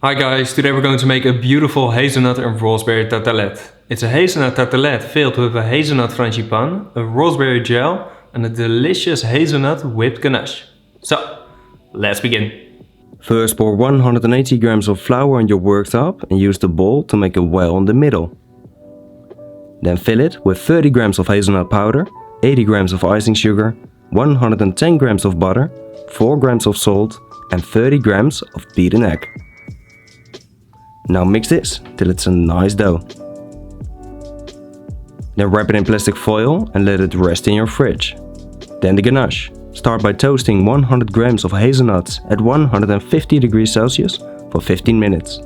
Hi guys, today we're going to make a beautiful hazelnut and raspberry tartelette. It's a hazelnut tartelette filled with a hazelnut frangipane, a raspberry gel and a delicious hazelnut whipped ganache. So, let's begin. First pour 180 grams of flour on your worktop and use the bowl to make a well in the middle. Then fill it with 30 grams of hazelnut powder, 80 grams of icing sugar, 110 grams of butter, 4 grams of salt and 30 grams of beaten egg. Now mix this till it's a nice dough. Then wrap it in plastic foil and let it rest in your fridge. Then the ganache. Start by toasting 100 grams of hazelnuts at 150 degrees Celsius for 15 minutes.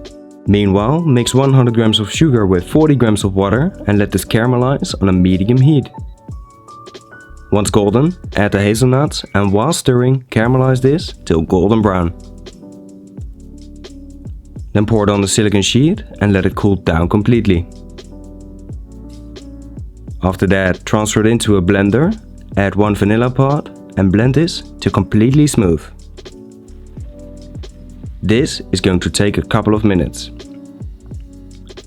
Meanwhile, mix 100 grams of sugar with 40 grams of water and let this caramelize on a medium heat. Once golden, add the hazelnuts and while stirring, caramelize this till golden brown. Then pour it on the silicone sheet and let it cool down completely. After that, transfer it into a blender, add 1 vanilla pod and blend this to completely smooth. This is going to take a couple of minutes.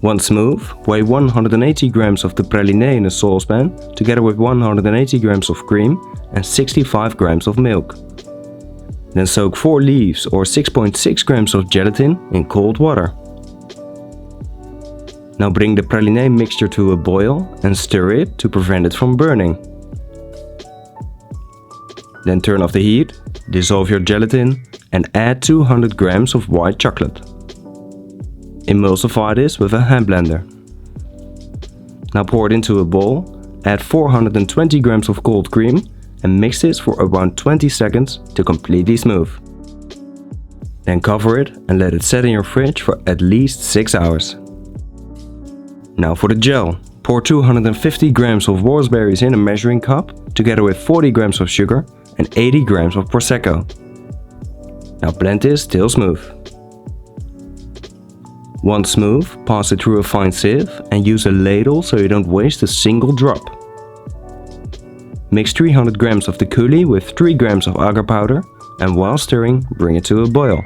Once smooth, weigh 180 grams of the praline in a saucepan together with 180 grams of cream and 65 grams of milk. Then soak 4 leaves or 6.6 grams of gelatin in cold water. Now bring the praline mixture to a boil and stir it to prevent it from burning. Then turn off the heat, dissolve your gelatin and add 200 grams of white chocolate. Emulsify this with a hand blender. Now pour it into a bowl, add 420 grams of cold cream and mix this for around 20 seconds to completely smooth. Then cover it and let it set in your fridge for at least 6 hours. Now for the gel. Pour 250 grams of raspberries in a measuring cup together with 40 grams of sugar and 80 grams of prosecco. Now blend this till smooth. Once smooth, pass it through a fine sieve and use a ladle so you don't waste a single drop. Mix 300 grams of the coulis with 3 grams of agar powder and while stirring, bring it to a boil.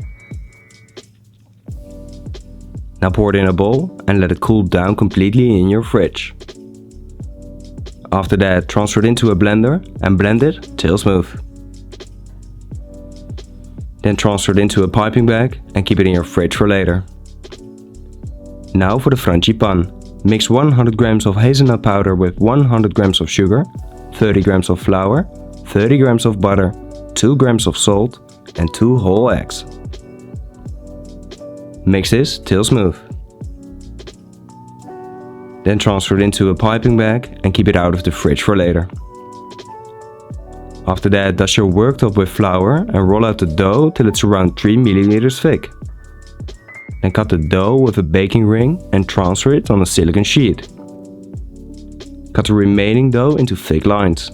Now pour it in a bowl and let it cool down completely in your fridge. After that, transfer it into a blender and blend it till smooth. Then transfer it into a piping bag and keep it in your fridge for later. Now for the frangipane. Mix 100 grams of hazelnut powder with 100 grams of sugar, 30 grams of flour, 30 grams of butter, 2 grams of salt and 2 whole eggs. Mix this till smooth. Then transfer it into a piping bag and keep it out of the fridge for later. After that, dust your worktop with flour and roll out the dough till it's around 3 milliliters thick. Then cut the dough with a baking ring and transfer it on a silicone sheet. Cut the remaining dough into thick lines.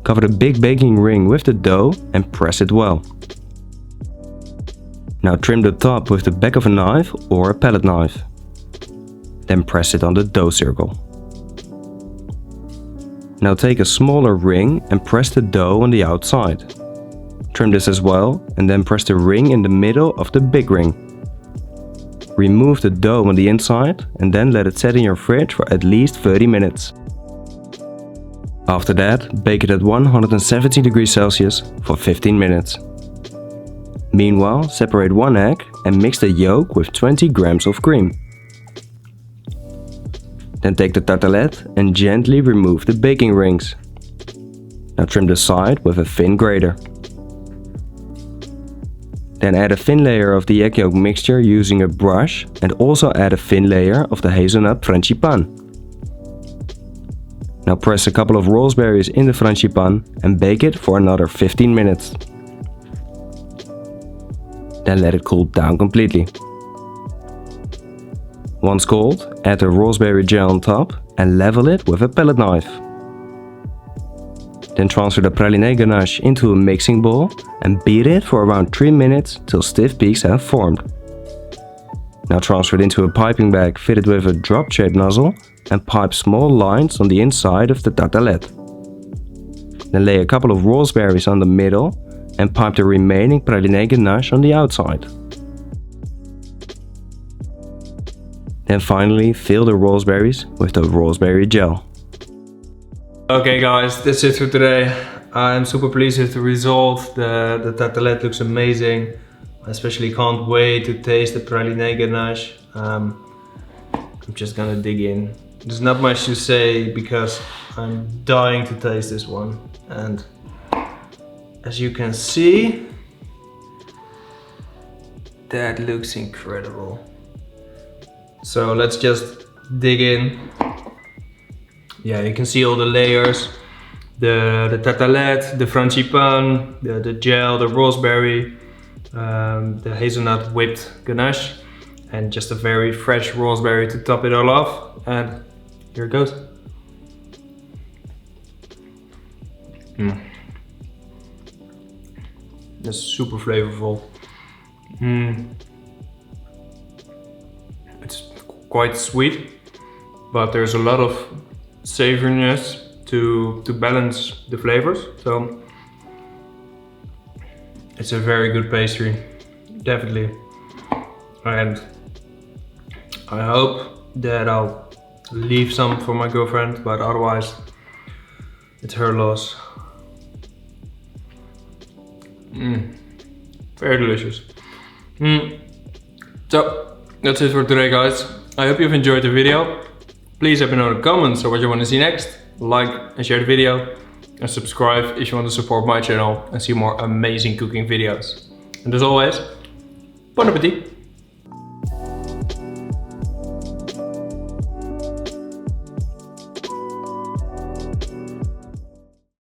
Cover the big baking ring with the dough and press it well. Now trim the top with the back of a knife or a palette knife. Then press it on the dough circle. Now take a smaller ring and press the dough on the outside. Trim this as well and then press the ring in the middle of the big ring. Remove the dough on the inside and then let it set in your fridge for at least 30 minutes. After that, bake it at 170 degrees Celsius for 15 minutes. Meanwhile, separate 1 egg and mix the yolk with 20 grams of cream. Then take the tartelette and gently remove the baking rings. Now trim the side with a thin grater. Then add a thin layer of the egg yolk mixture using a brush and also add a thin layer of the hazelnut frangipane. Now press a couple of raspberries in the frangipane and bake it for another 15 minutes. Then let it cool down completely. Once cold, add the raspberry gel on top and level it with a palette knife. Then transfer the praline ganache into a mixing bowl and beat it for around 3 minutes till stiff peaks have formed. Now transfer it into a piping bag fitted with a drop-shaped nozzle and pipe small lines on the inside of the tartelette. Then lay a couple of raspberries on the middle and pipe the remaining praline ganache on the outside. Then finally fill the raspberries with the raspberry gel. Okay guys, that's it for today. I'm super pleased with the result. The tartelette looks amazing. I especially can't wait to taste the praline ganache. I'm just gonna dig in. There's not much to say because I'm dying to taste this one. And as you can see, that looks incredible. So let's just dig in. Yeah, you can see all the layers. The tartelette, the frangipane, the gel, the raspberry, the hazelnut whipped ganache, and just a very fresh raspberry to top it all off. And here it goes. It's super flavorful. It's quite sweet, but there's a lot of savoriness to balance the flavors. So it's a very good pastry, definitely. And I hope that I'll leave some for my girlfriend, but otherwise it's her loss. Very delicious. So that's it for today guys. I hope you've enjoyed the video. Please let me know in the comments what you want to see next. Like and share the video, and subscribe if you want to support my channel and see more amazing cooking videos. And as always, bon appetit!